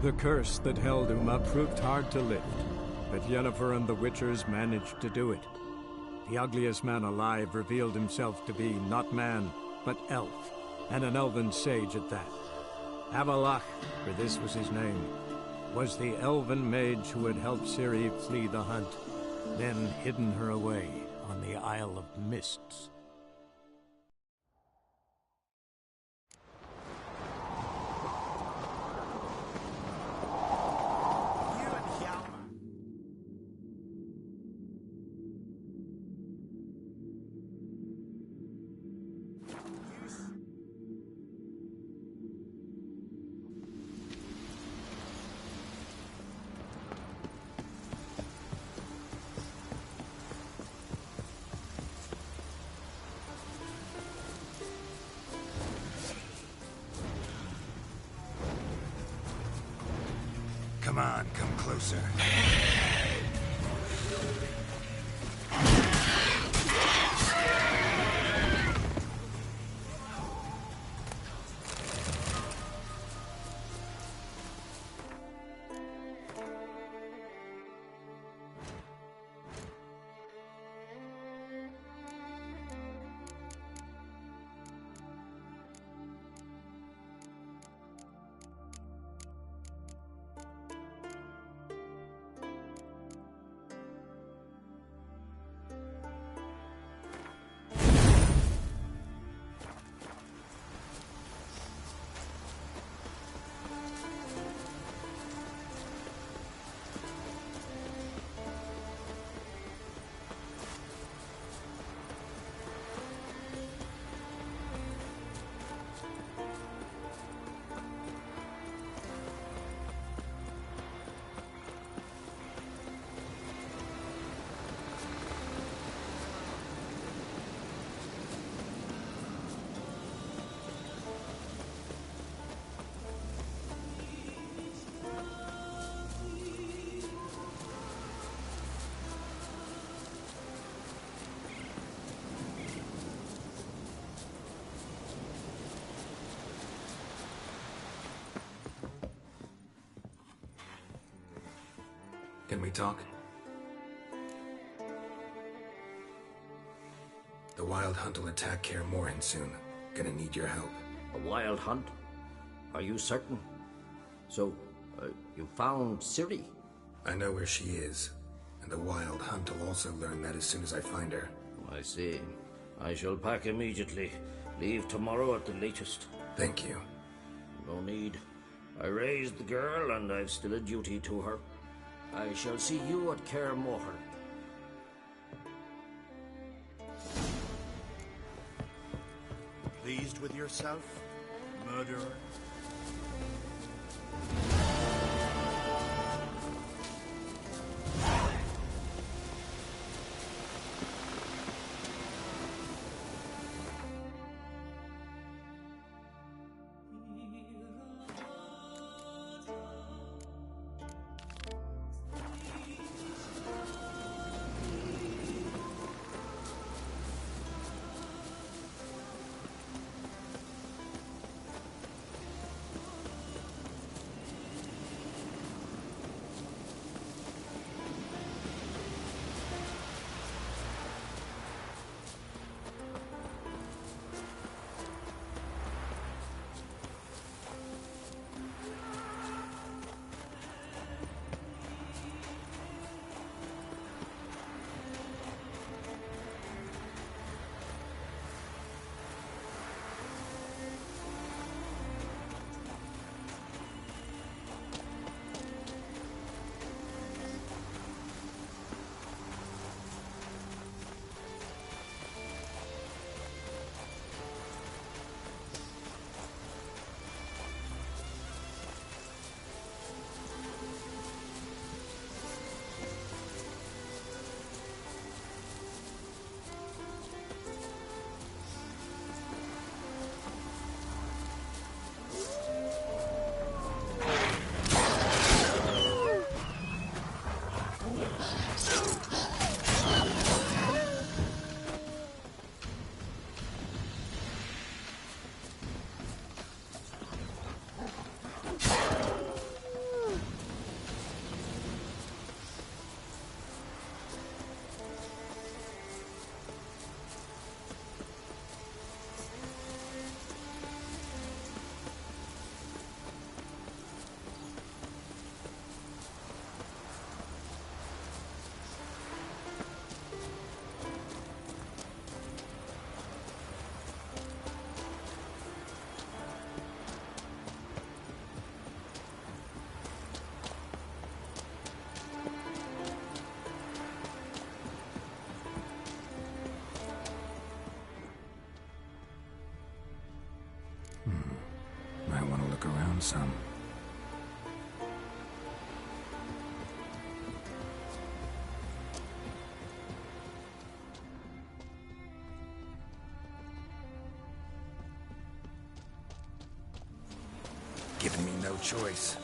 The curse that held Uma proved hard to lift, but Yennefer and the Witchers managed to do it. The ugliest man alive revealed himself to be not man, but elf, and an elven sage at that. Avallac'h, for this was his name, was the elven mage who had helped Ciri flee the hunt, then hidden her away on the Isle of Mists. Come on, come closer. Can we talk? The Wild Hunt will attack Kaer Morhen soon. Gonna need your help. A Wild Hunt? Are you certain? So, you found Ciri? I know where she is, and the Wild Hunt will also learn that as soon as I find her. I see. I shall pack immediately. Leave tomorrow at the latest. Thank you. No need. I raised the girl, and I've still a duty to her. I shall see you at Kaer Morhen. Pleased with yourself, murderer? around some. Giving me no choice.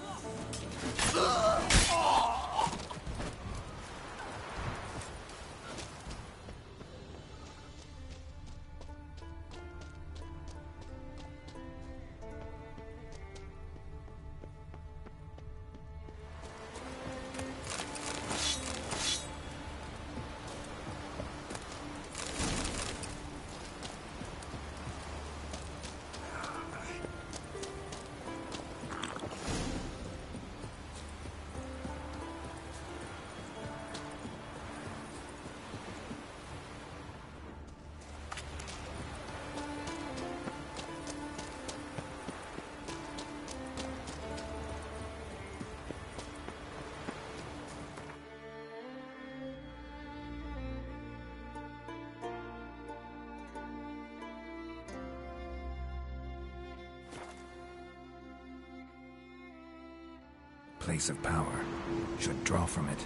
Place of power. Should draw from it.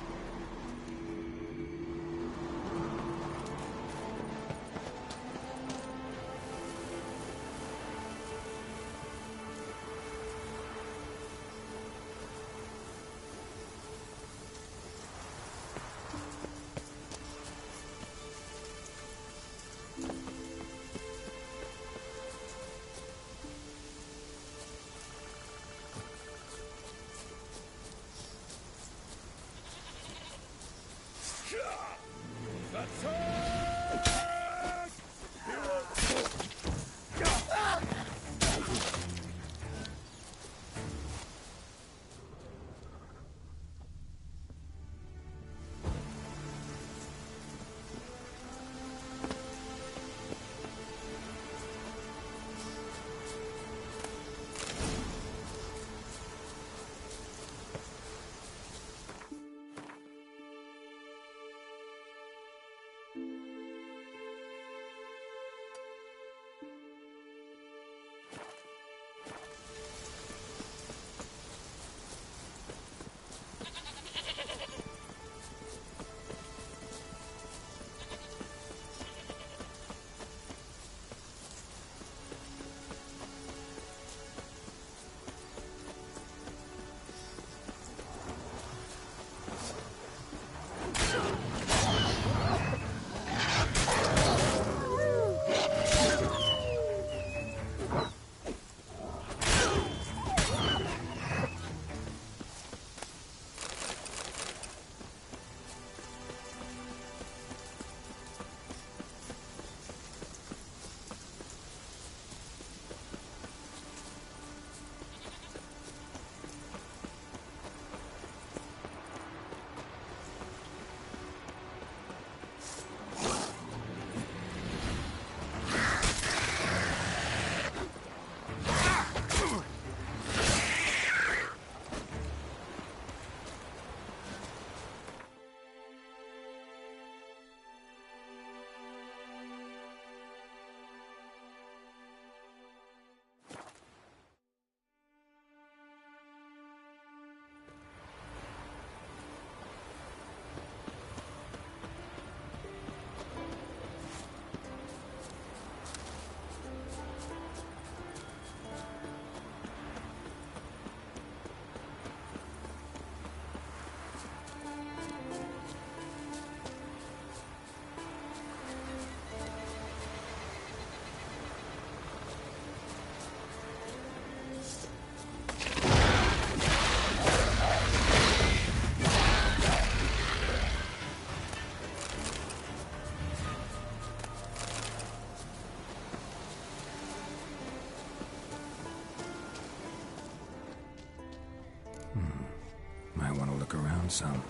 Might want to look around some.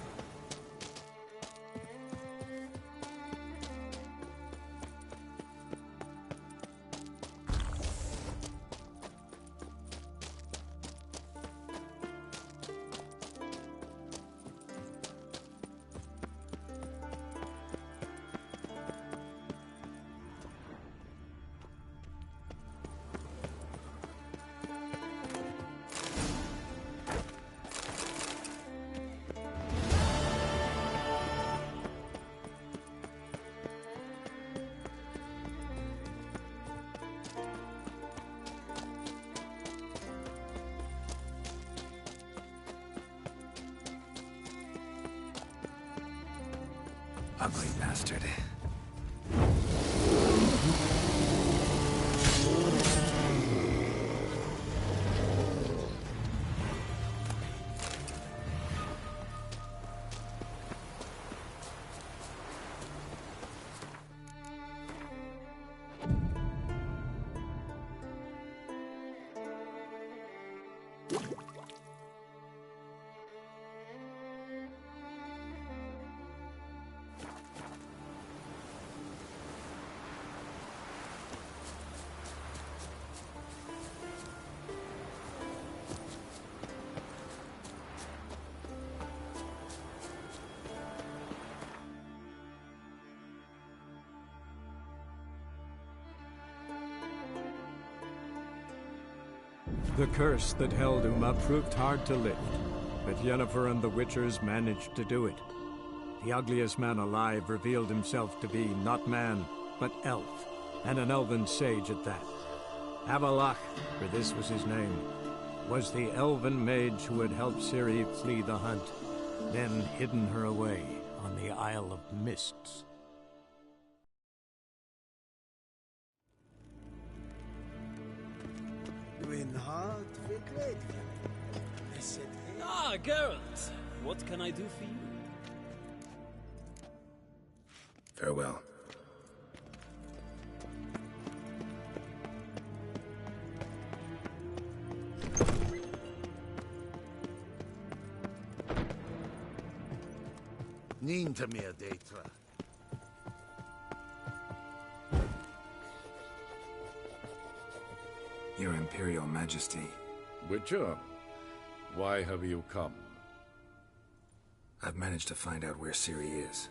Ugly bastard. The curse that held Uma proved hard to lift, but Yennefer and the Witchers managed to do it. The ugliest man alive revealed himself to be not man, but elf, and an elven sage at that. Avallac'h, for this was his name, was the elven mage who had helped Ciri flee the hunt, then hidden her away on the Isle of Mists. Ah, Geralt! What can I do for you? Farewell. Ninta mir deitra. Your Imperial Majesty, Witcher, why have you come? I've managed to find out where Ciri is.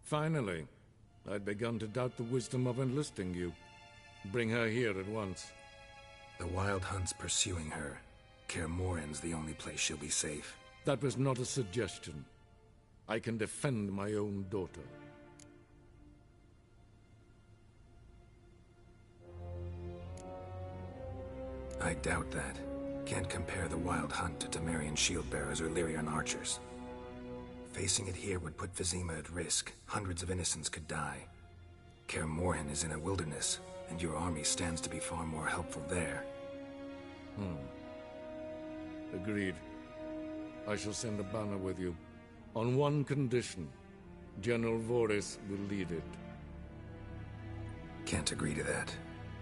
Finally. I'd begun to doubt the wisdom of enlisting you. Bring her here at once. The Wild Hunt's pursuing her. Kaer Morhen's the only place she'll be safe. That was not a suggestion. I can defend my own daughter. I doubt that. Can't compare the Wild Hunt to Temerian shield-bearers or Lyrian archers. Facing it here would put Vizima at risk. Hundreds of innocents could die. Kaer Morhen is in a wilderness, and your army stands to be far more helpful there. Agreed. I shall send a banner with you. On one condition. General Voris will lead it. Can't agree to that.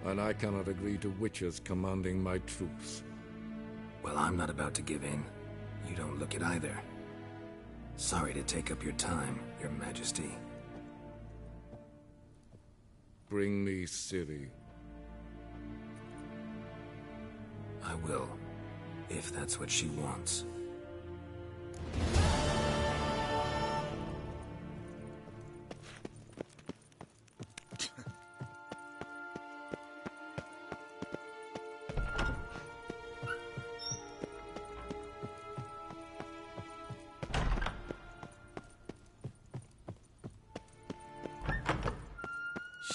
And I cannot agree to witches commanding my troops. Well, I'm not about to give in. You don't look it either. Sorry to take up your time, Your Majesty. Bring me Ciri. I will, if that's what she wants.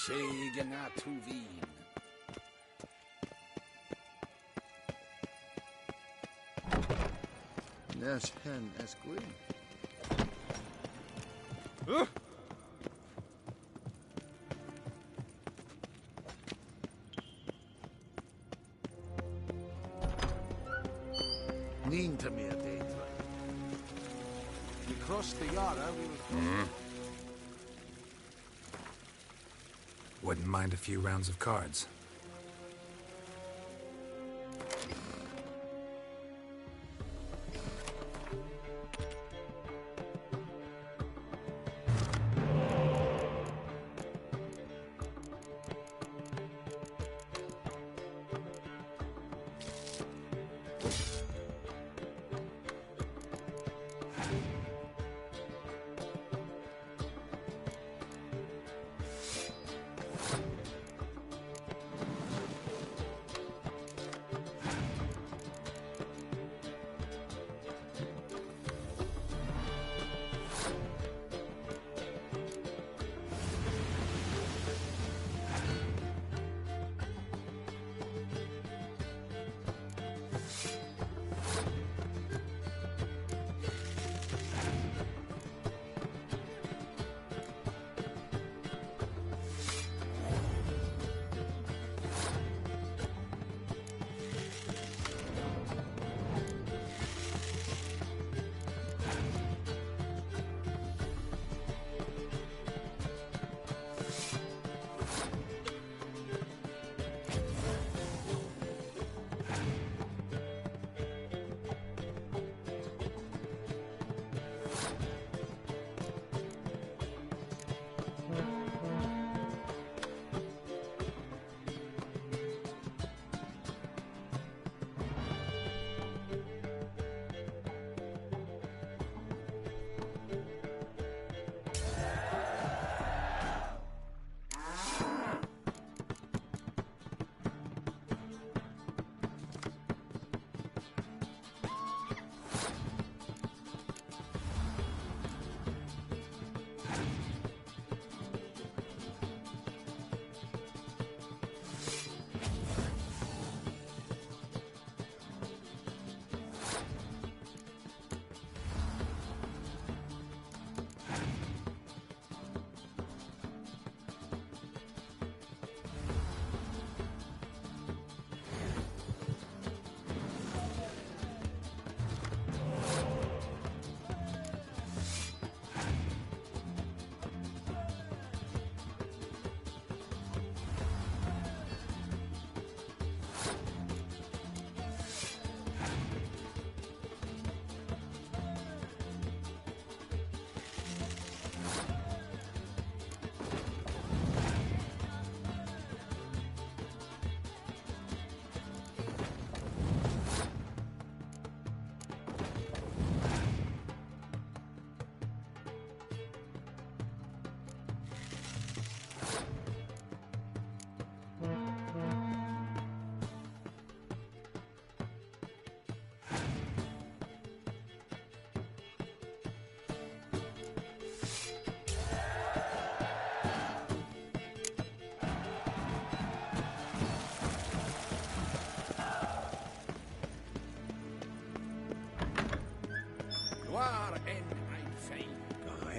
Shegenatuvin. Nes hen esquin. Ninta mir deitra. We crossed the Yara, we will... Wouldn't mind a few rounds of cards.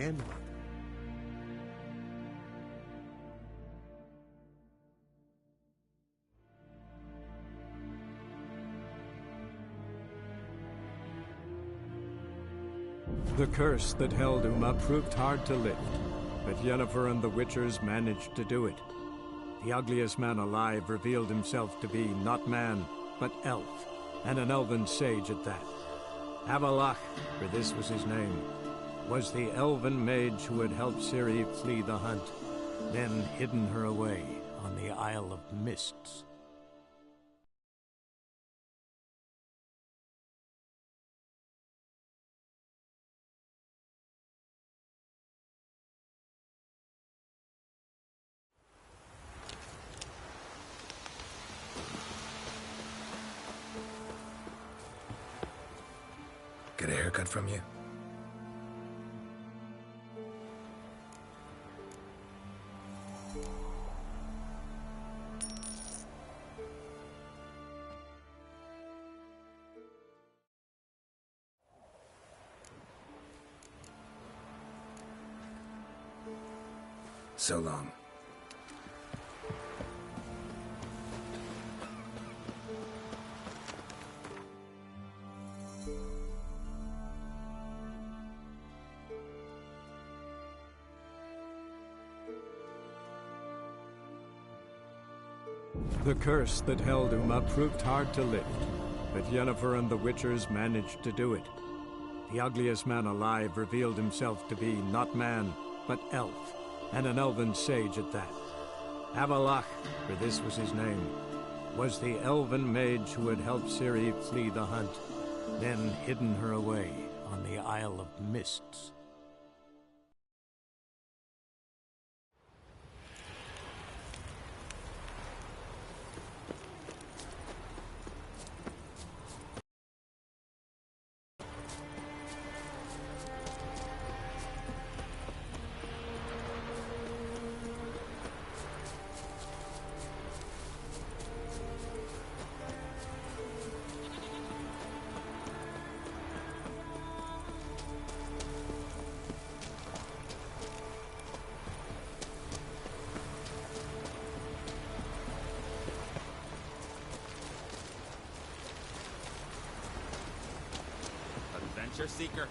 then what? The curse that held Uma proved hard to lift, but Yennefer and the Witchers managed to do it. The ugliest man alive revealed himself to be not man, but elf, and an elven sage at that. Avallac'h, for this was his name, was the elven mage who had helped Ciri flee the hunt, then hidden her away on the Isle of Mists. Get a haircut from you? So long. The curse that held Uma proved hard to lift, but Yennefer and the Witchers managed to do it. The ugliest man alive revealed himself to be not man, but elf, and an elven sage at that. Avallac'h, for this was his name, was the elven mage who had helped Ciri flee the hunt, then hidden her away on the Isle of Mists. Adventure seeker.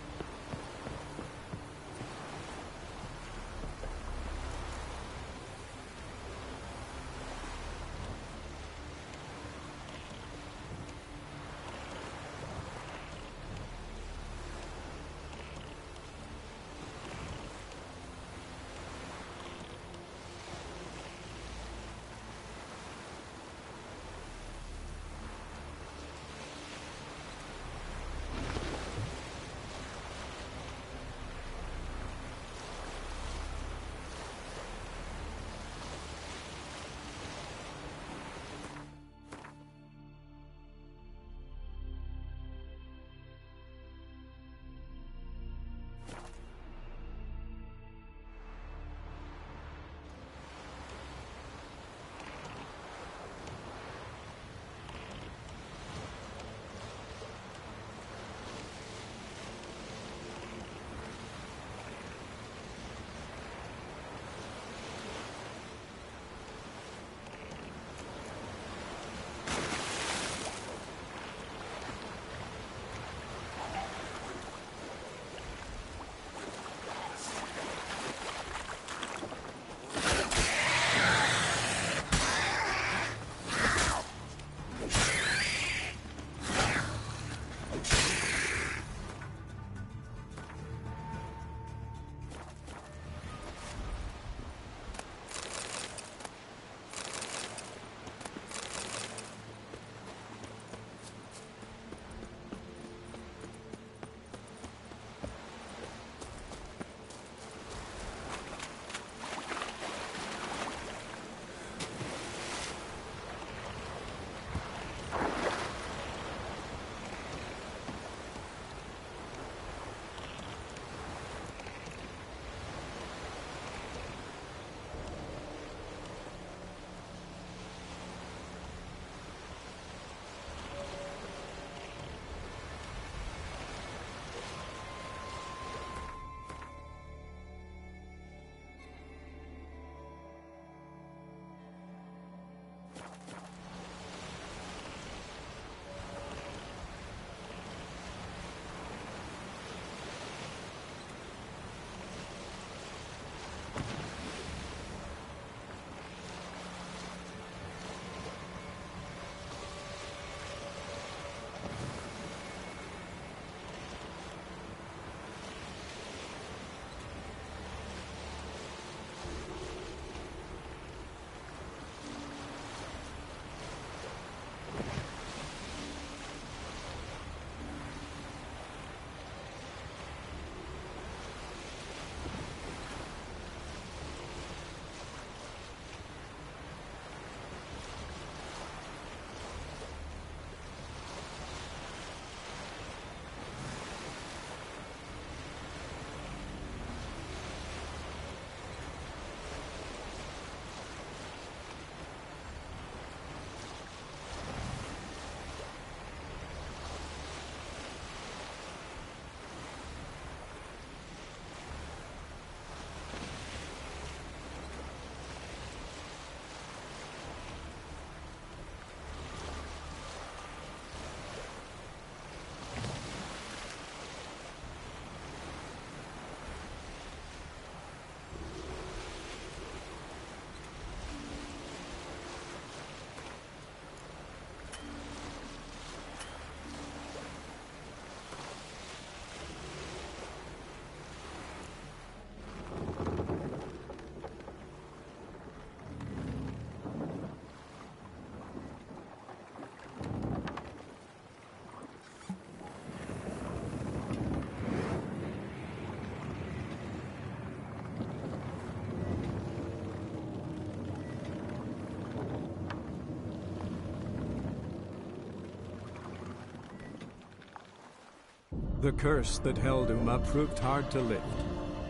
The curse that held Uma proved hard to lift,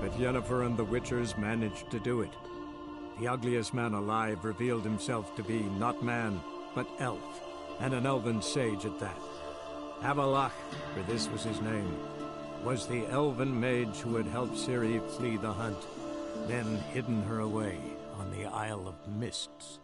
but Yennefer and the Witchers managed to do it. The ugliest man alive revealed himself to be not man, but elf, and an elven sage at that. Avalach, for this was his name, was the elven mage who had helped Ciri flee the hunt, then hidden her away on the Isle of Mists.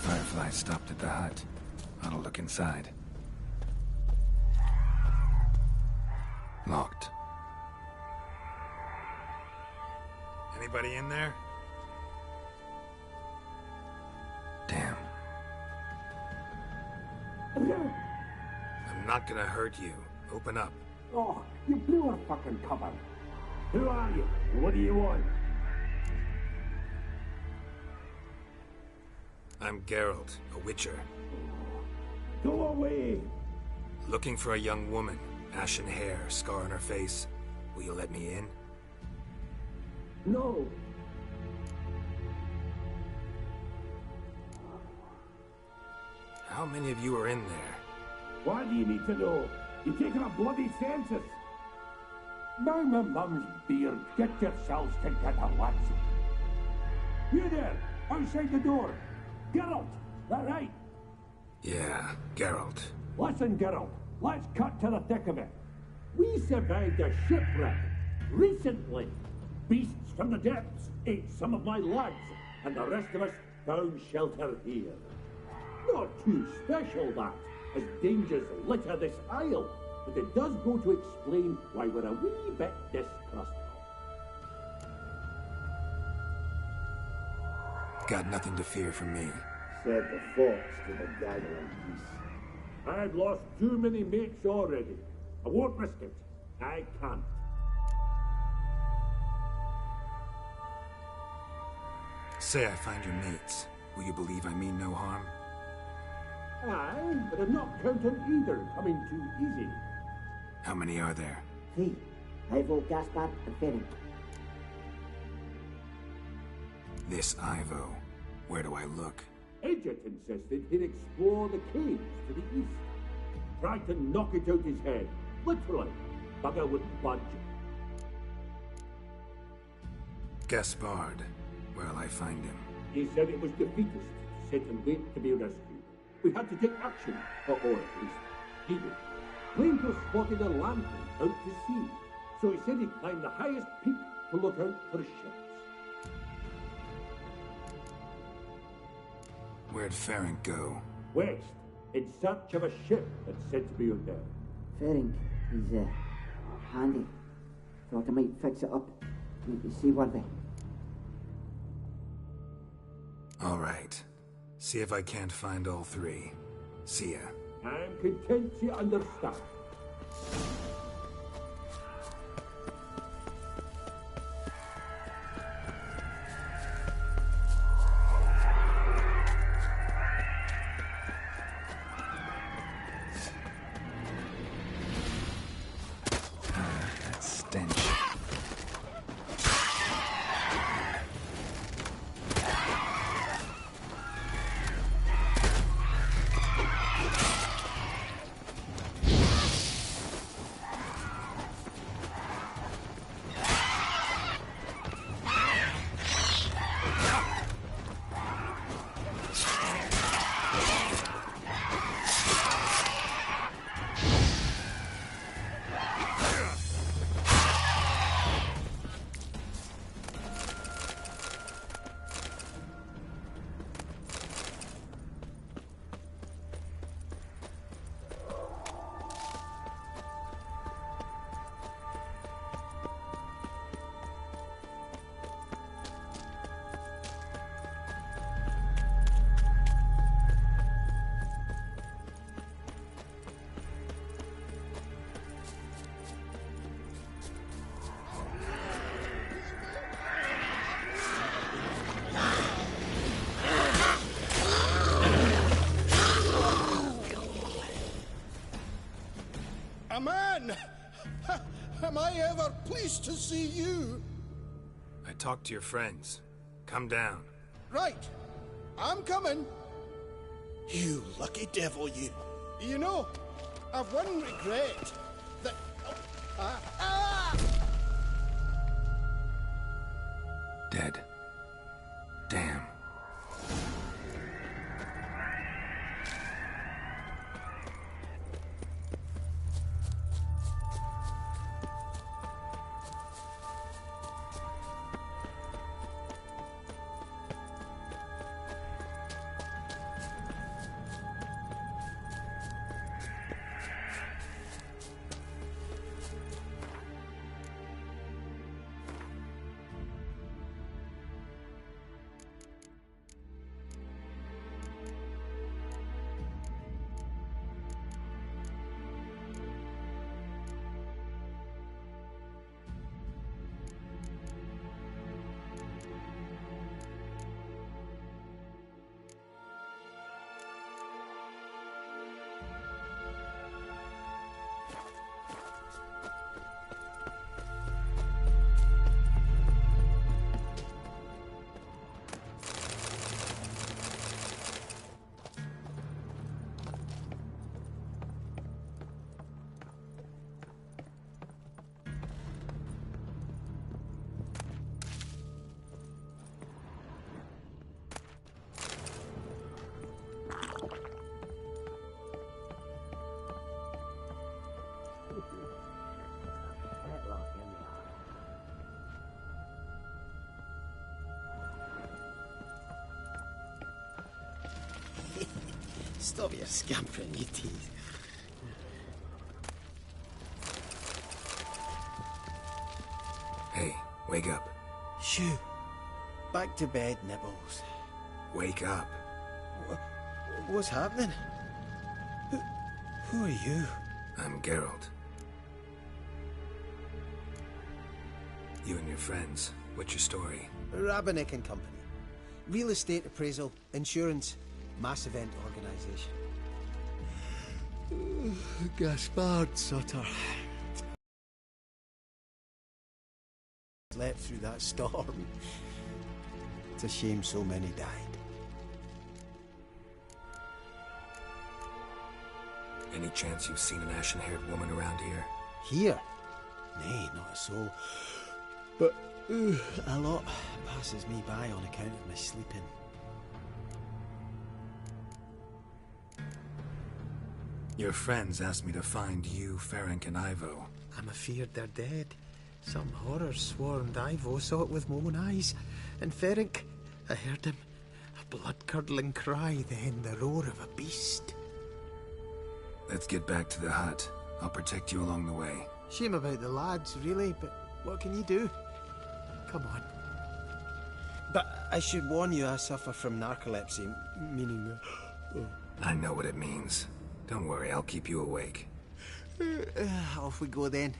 Firefly stopped at the hut. I'll look inside. Locked. Anybody in there? Damn. I'm not gonna hurt you. Open up. Oh, you blew our fucking cover. Who are you? What do you want? I'm Geralt, a witcher. Go away! Looking for a young woman. Ashen hair, scar on her face. Will you let me in? No. How many of you are in there? Why do you need to know? You're taking a bloody census. Now my mum's beard, get yourselves together, lads. You there, outside the door. Geralt, that right? Yeah, Geralt. Listen, Geralt, let's cut to the thick of it. We survived a shipwreck recently. Beasts from the depths ate some of my lads, and the rest of us found shelter here. Not too special, that, as dangers litter this isle. but it does go to explain why we're a wee bit distrustful. Got nothing to fear from me. Said the fox to the gathering geese. I've lost too many mates already. I won't risk it. I can't. Say I find your mates. Will you believe I mean no harm? Aye, but I'm not counting either coming too easy. How many are there? 3. Ivo, Gaspar, and Ferenc. This Ivo. Where do I look? Edget insisted he'd explore the caves to the east. Tried to knock it out his head. Literally. Bugger wouldn't budge. Gaspard. Where'll I find him? He said it was defeatist, set and wait to be rescued. We had to take action, or at least he did. Plato spotted a lantern out to sea, so he said he'd climb the highest peak to look out for ships. Where'd Ferenc go? West, in search of a ship that's said to be out there. Ferenc, he's handy. Thought I might fix it up, make you seaworthy. All right. See if I can't find all 3. See ya. I'm content to understand. That stench. Man! Am I ever pleased to see you? I talked to your friends. Come down. Right. I'm coming. You lucky devil, you. You know, I've one regret. That... Dead. Damn. Stop your scampering, you tease. Wake up. Shoo. Back to bed, Nibbles. Wake up. What's happening? Who are you? I'm Geralt. You and your friends, what's your story? Rabenik and Company. Real estate appraisal, insurance, mass event organisation. Gaspard Sutter. Slept through that storm. It's a shame so many died. Any chance you've seen an ashen-haired woman around here? Here? Nay, not a soul. But a lot passes me by on account of my sleeping. Your friends asked me to find you, Ferenc, and Ivo. I'm afeard they're dead. Some horror swarmed Ivo, saw it with my own eyes. And Ferenc, I heard him. A blood-curdling cry, then the roar of a beast. Let's get back to the hut. I'll protect you along the way. Shame about the lads, really, but what can you do? Come on. But I should warn you, I suffer from narcolepsy, meaning... I know what it means. Don't worry, I'll keep you awake. Off we go then.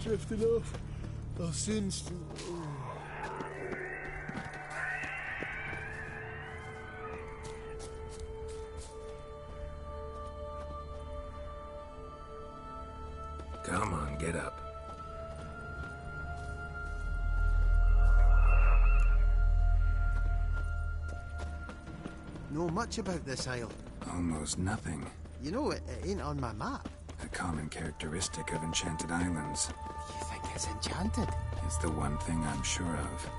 Drifting off. I'll soon... Come on, get up. Know much about this isle? Almost nothing. You know, it ain't on my map. A common characteristic of enchanted islands. You think it's enchanted? It's the one thing I'm sure of.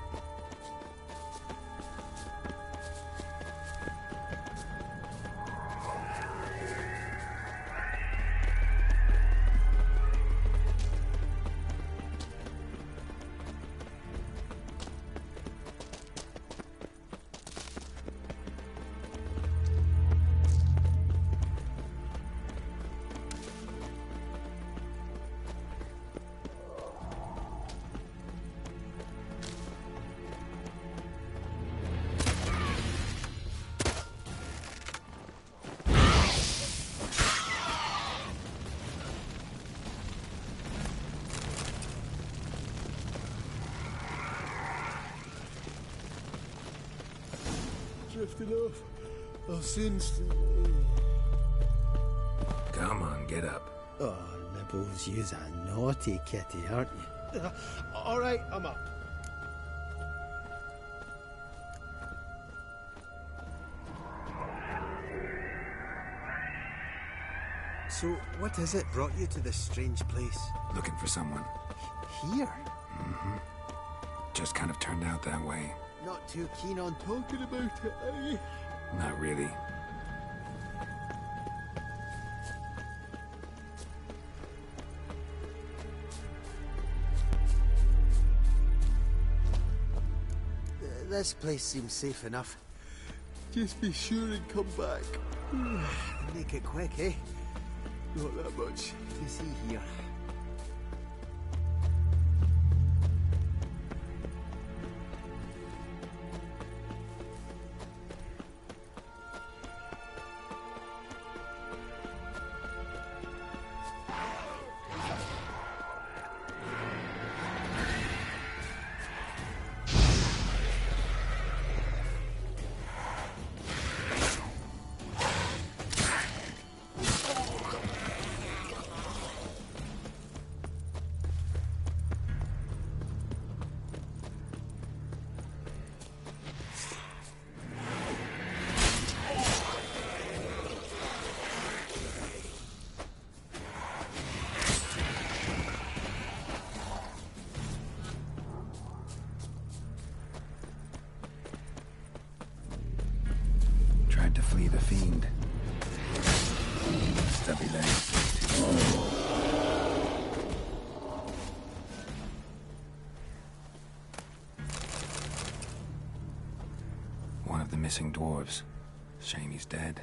Drifting off. I'll soon... Come on, get up. Oh, Nibbles, you's a naughty kitty, aren't you? All right, I'm up. So, what is it brought you to this strange place? Looking for someone. Here? Mm-hmm. Just kind of turned out that way. Not too keen on talking about it, are you? Not really. This place seems safe enough. Just be sure and come back. Make it quick, eh? Not that much to see here. One of the missing dwarves. Shame he's dead.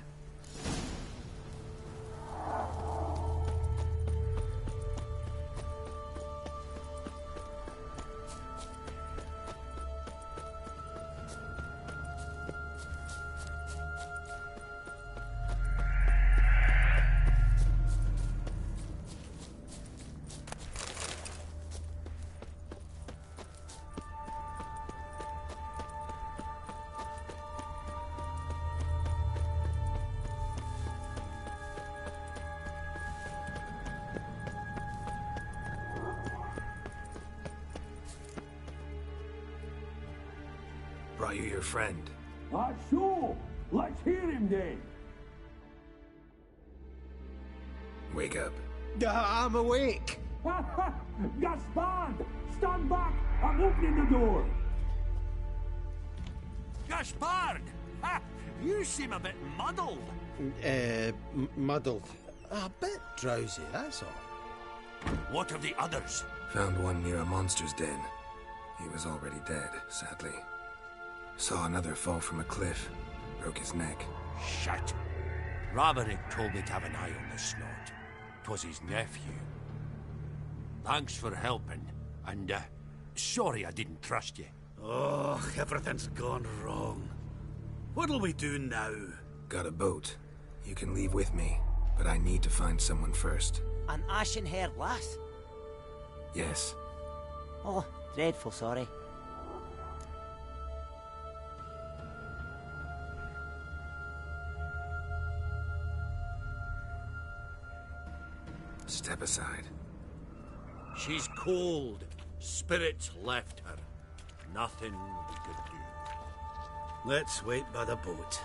Brought you your friend. Sure. Let's hear him then. Wake up. I'm awake. Gaspard! Stand back! I'm opening the door. Gaspard! Ha! You seem a bit muddled. Muddled. A bit drowsy, that's all. What of the others? Found one near a monster's den. He was already dead, sadly. Saw another fall from a cliff. Broke his neck. Shit. Ramarick told me to have an eye on the snot. 'Twas his nephew. Thanks for helping, and, sorry I didn't trust you. Oh, everything's gone wrong. What'll we do now? Got a boat. You can leave with me, but I need to find someone first. An ashen-haired lass? Yes. Oh, dreadful sorry. Step aside. She's cold. Spirits left her. Nothing we could do. Let's wait by the boat.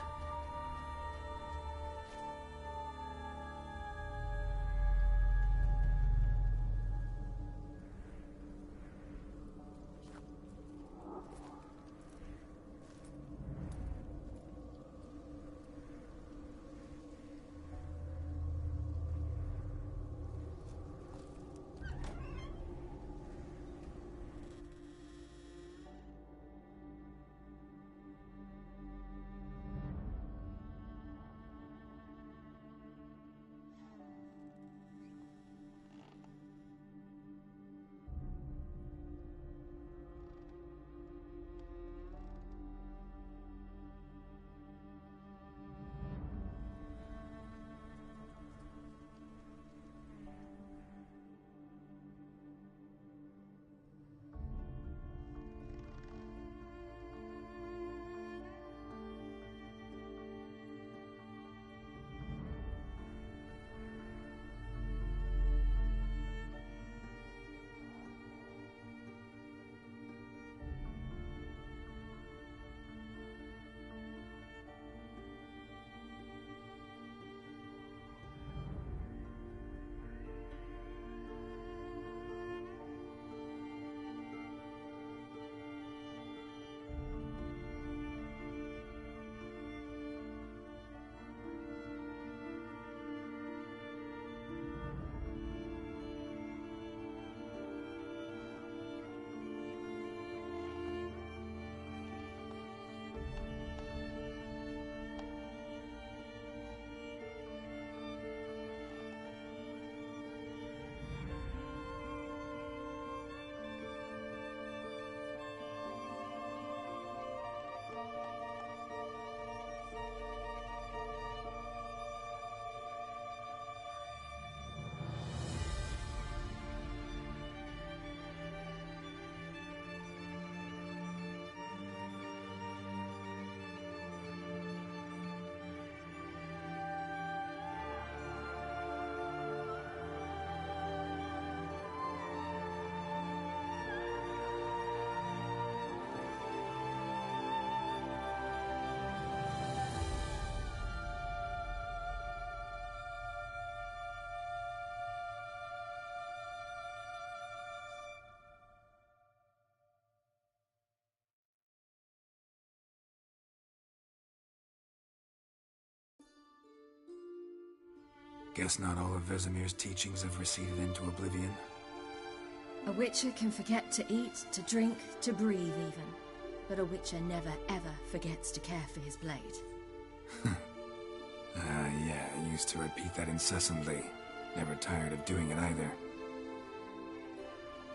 Guess not all of Vesemir's teachings have receded into oblivion. A Witcher can forget to eat, to drink, to breathe even. But a Witcher never ever forgets to care for his blade. Yeah, I used to repeat that incessantly. Never tired of doing it either.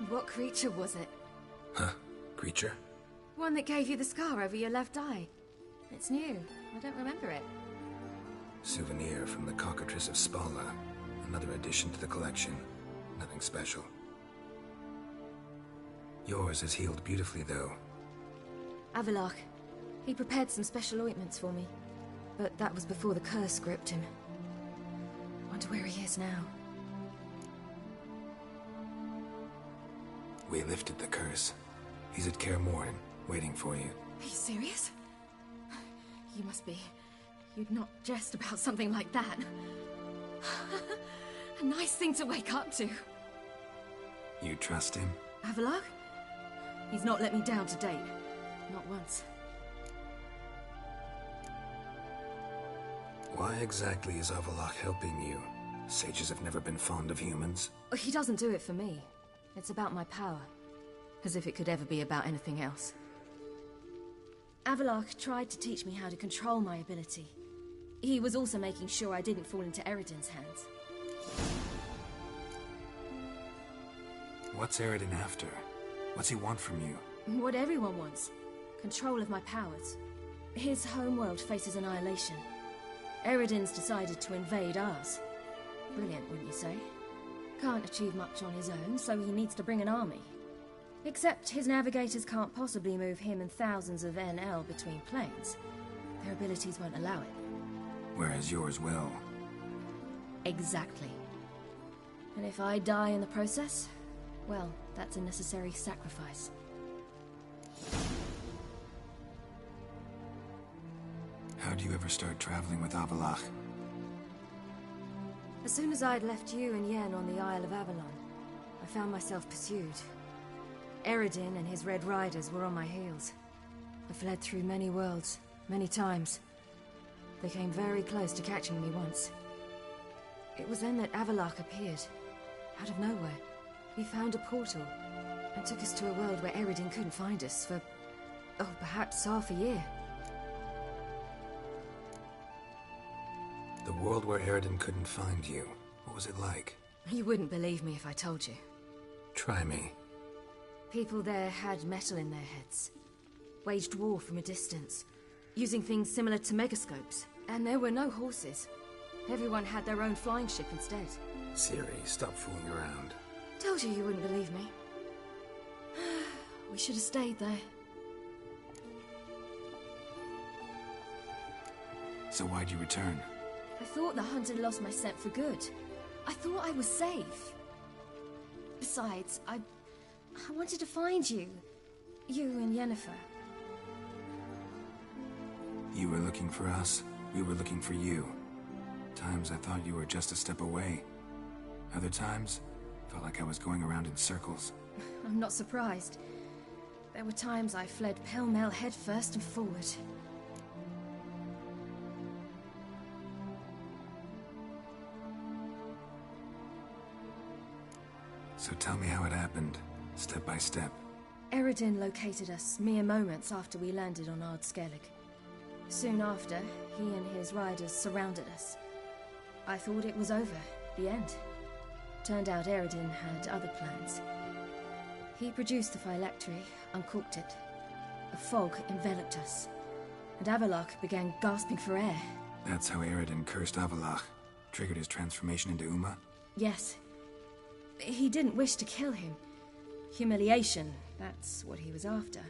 What creature was it? Huh? Creature? One that gave you the scar over your left eye. It's new. I don't remember it. Souvenir from the Cockatrice of Spala. Another addition to the collection. Nothing special. Yours is healed beautifully, though. Avallac'h. He prepared some special ointments for me. But that was before the curse gripped him. Wonder where he is now. We lifted the curse. He's at Kaer Morhen, waiting for you. Are you serious? You must be. You'd not jest about something like that. A nice thing to wake up to. You trust him? Avallac'h? He's not let me down to date. Not once. Why exactly is Avallac'h helping you? Sages have never been fond of humans. He doesn't do it for me. It's about my power. As if it could ever be about anything else. Avallac'h tried to teach me how to control my ability. He was also making sure I didn't fall into Eredin's hands. What's Eredin after? What's he want from you? What everyone wants. Control of my powers. His homeworld faces annihilation. Eredin's decided to invade ours. Brilliant, wouldn't you say? Can't achieve much on his own, so he needs to bring an army. Except his navigators can't possibly move him and thousands of NL between planes. Their abilities won't allow it. Whereas yours will. Exactly. And if I die in the process, well, that's a necessary sacrifice. How'd you ever start traveling with Avallac'h? As soon as I'd left you and Yen on the Isle of Avalon, I found myself pursued. Eredin and his Red Riders were on my heels. I fled through many worlds, many times. They came very close to catching me once. It was then that Avallac'h appeared, out of nowhere. He found a portal, and took us to a world where Eredin couldn't find us for, perhaps half a year. The world where Eredin couldn't find you. What was it like? You wouldn't believe me if I told you. Try me. People there had metal in their heads. Waged war from a distance, using things similar to megascopes. And there were no horses. Everyone had their own flying ship instead. Ciri, stop fooling around. Told you wouldn't believe me. We should have stayed there. So why'd you return? I thought the hunt had lost my scent for good. I thought I was safe. Besides, I wanted to find you. You and Yennefer. You were looking for us. We were looking for you. Times I thought you were just a step away. Other times, felt like I was going around in circles. I'm not surprised. There were times I fled pell-mell head first and forward. So tell me how it happened, step by step. Eredin located us mere moments after we landed on Ard Skellig. Soon after, he and his riders surrounded us. I thought it was over, the end. Turned out Eredin had other plans. He produced the phylactery, uncorked it. A fog enveloped us, and Avallac'h began gasping for air. That's how Eredin cursed Avallac'h. Triggered his transformation into Uma? Yes. He didn't wish to kill him. Humiliation, that's what he was after.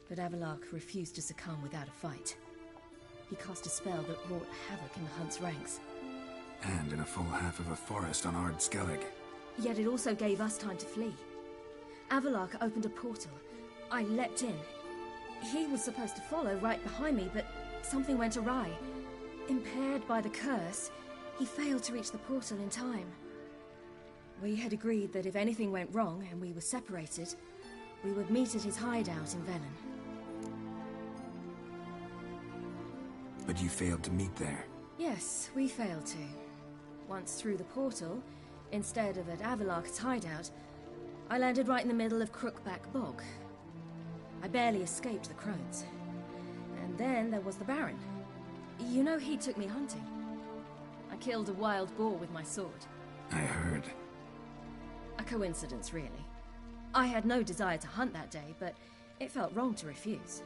But Avallac'h refused to succumb without a fight. He cast a spell that wrought havoc in the Hunt's ranks. And in a full half of a forest on Ard Skellig. Yet it also gave us time to flee. Avallac'h opened a portal. I leapt in. He was supposed to follow right behind me, but something went awry. Impaired by the curse, he failed to reach the portal in time. We had agreed that if anything went wrong and we were separated, we would meet at his hideout in Velen. But you failed to meet there. Yes, we failed to. Once through the portal, instead of at Avalok's hideout, I landed right in the middle of Crookback Bog. I barely escaped the crones. And then there was the Baron. You know, he took me hunting. I killed a wild boar with my sword. I heard. A coincidence, really. I had no desire to hunt that day, but it felt wrong to refuse.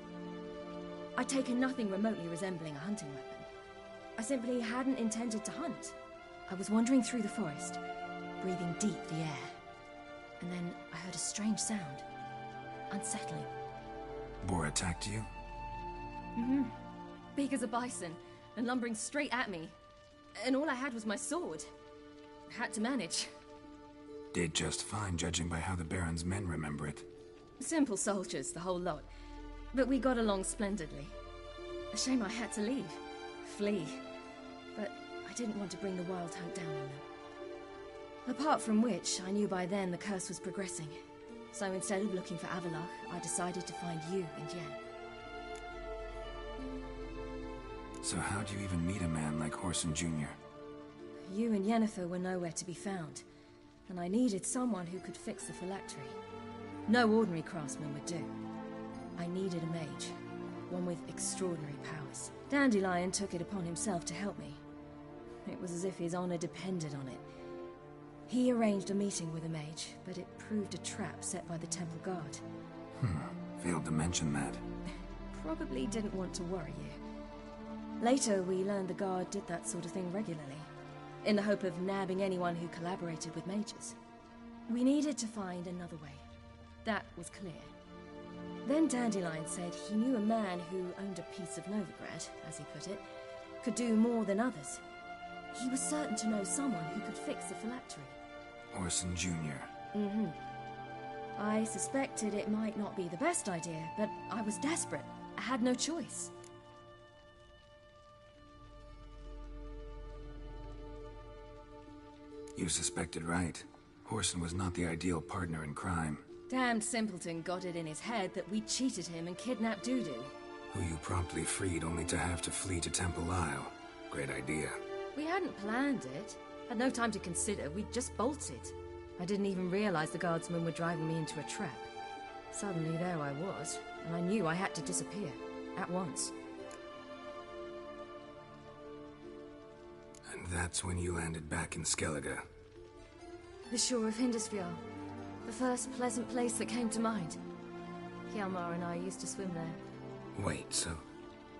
I'd taken nothing remotely resembling a hunting weapon. I simply hadn't intended to hunt. I was wandering through the forest, breathing deep the air. And then I heard a strange sound. Unsettling. Boar attacked you? Mm-hmm. Big as a bison, and lumbering straight at me. And all I had was my sword. Had to manage. Did just fine, judging by how the Baron's men remember it. Simple soldiers, the whole lot. But we got along splendidly. A shame I had to leave. Flee. But I didn't want to bring the Wild Hunt down on them. Apart from which, I knew by then the curse was progressing. So instead of looking for Avalok, I decided to find you and Yen. So how'd you even meet a man like Whoreson Jr.? You and Yennefer were nowhere to be found, and I needed someone who could fix the phylactery. No ordinary craftsman would do. I needed a mage, one with extraordinary powers. Dandelion took it upon himself to help me. It was as if his honor depended on it. He arranged a meeting with a mage, but it proved a trap set by the Temple Guard. Failed to mention that. Probably didn't want to worry you. Later, we learned the Guard did that sort of thing regularly, in the hope of nabbing anyone who collaborated with mages. We needed to find another way. That was clear. Then Dandelion said he knew a man who owned a piece of Novigrad, as he put it, could do more than others. He was certain to know someone who could fix the phylactery. Whoreson Jr. Mm-hmm. I suspected it might not be the best idea, but I was desperate. I had no choice. You suspected right. Whoreson was not the ideal partner in crime. Damned simpleton got it in his head that we cheated him and kidnapped Dudu. Who you promptly freed only to have to flee to Temple Isle. Great idea. We hadn't planned it. Had no time to consider. We just bolted. I didn't even realize the guardsmen were driving me into a trap. Suddenly there I was, and I knew I had to disappear. At once. And that's when you landed back in Skellige. The shore of Hindisfjord. The first pleasant place that came to mind. Hjalmar and I used to swim there. Wait, so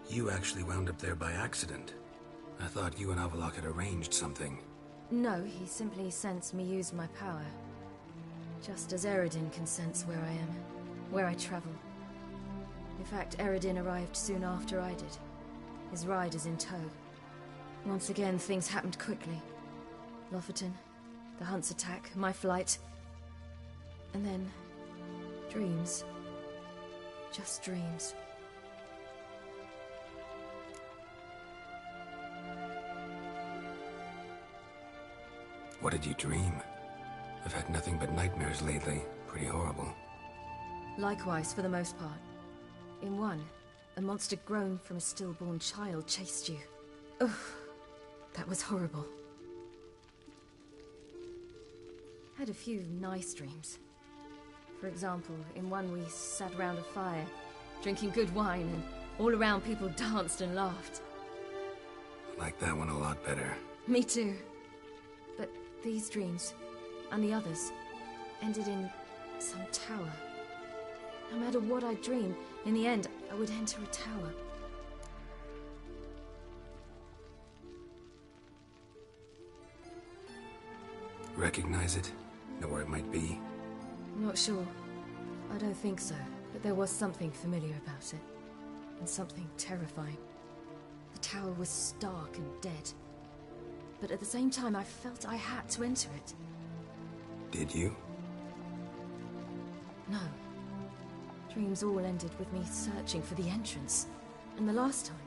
you actually wound up there by accident? I thought you and Avalok had arranged something. No, he simply sensed me use my power. Just as Eredin can sense where I am, where I travel. In fact, Eredin arrived soon after I did. His riders in tow. Once again, things happened quickly. Lofoten, the Hunt's attack, my flight. And then, dreams. Just dreams. What did you dream? I've had nothing but nightmares lately. Pretty horrible. Likewise, for the most part. In one, a monster grown from a stillborn child chased you. Ugh, that was horrible. Had a few nice dreams. For example, in one we sat around a fire, drinking good wine, and all around people danced and laughed. I like that one a lot better. Me too. But these dreams, and the others, ended in some tower. No matter what I dreamed, in the end, I would enter a tower. Recognize it? Know where it might be? Not sure. I don't think so, but there was something familiar about it. And something terrifying. The tower was stark and dead. But at the same time, I felt I had to enter it. Did you? No. Dreams all ended with me searching for the entrance. And the last time,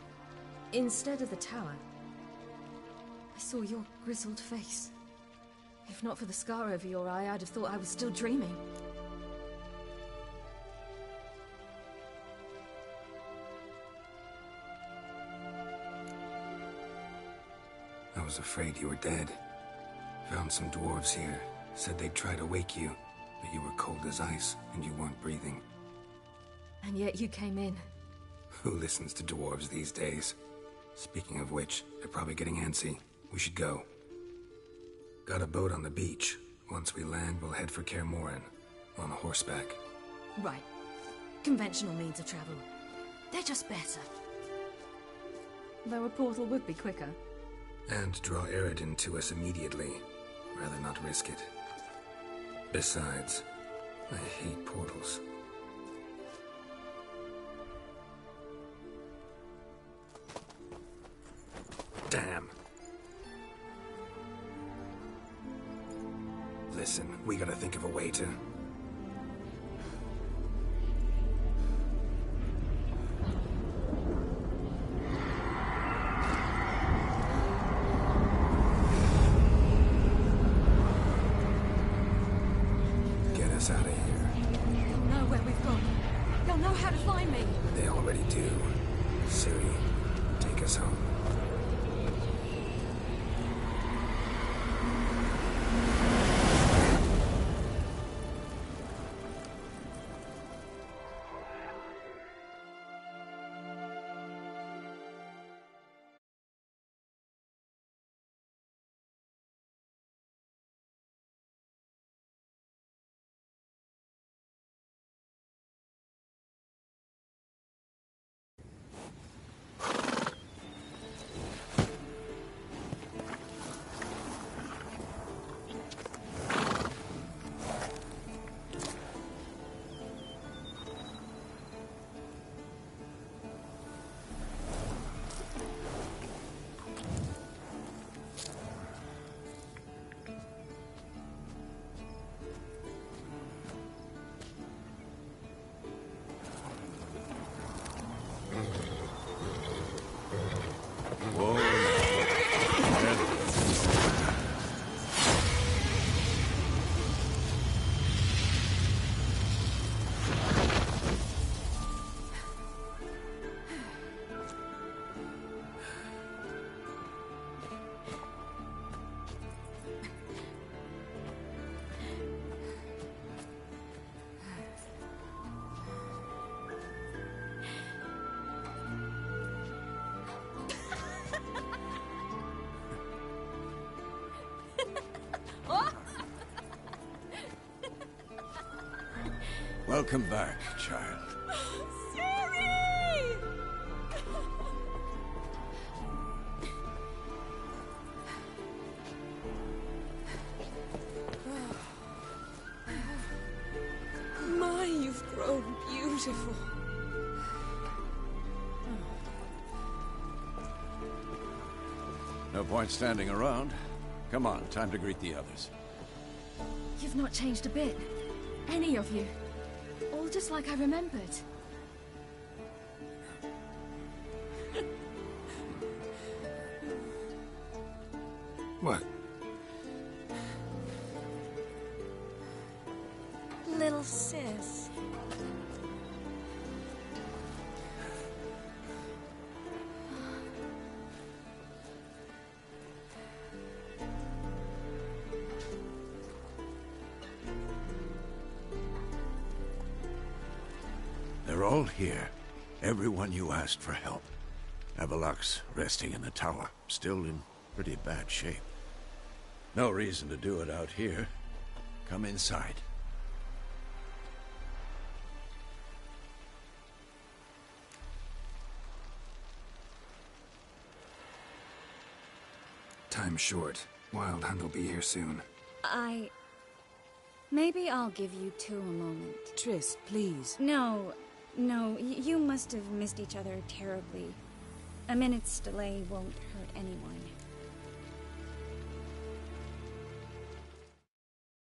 instead of the tower, I saw your grizzled face. If not for the scar over your eye, I'd have thought I was still dreaming. I was afraid you were dead. Found some dwarves here. Said they'd try to wake you, but you were cold as ice, and you weren't breathing. And yet you came in. Who listens to dwarves these days? Speaking of which, they're probably getting antsy. We should go. Got a boat on the beach. Once we land, we'll head for Kaer Morhen. On horseback. Right. Conventional means of travel. They're just better. Though a portal would be quicker. And draw Eredin to us immediately. Rather not risk it. Besides, I hate portals. Damn. Listen, we gotta think of a way to... Get us out of here. They'll know where we've gone. They'll know how to find me. They already do. Ciri, take us home. Welcome back, child. Ciri! My, you've grown beautiful. No point standing around. Come on, time to greet the others. You've not changed a bit. Any of you. All just like I remembered. What? Little sis. They're all here. Everyone you asked for help. Avallac'h's resting in the tower, still in pretty bad shape. No reason to do it out here. Come inside. Time's short. Wild Hunt will be here soon. Maybe I'll give you two a moment. Triss, please. No, you must have missed each other terribly. A minute's delay won't hurt anyone.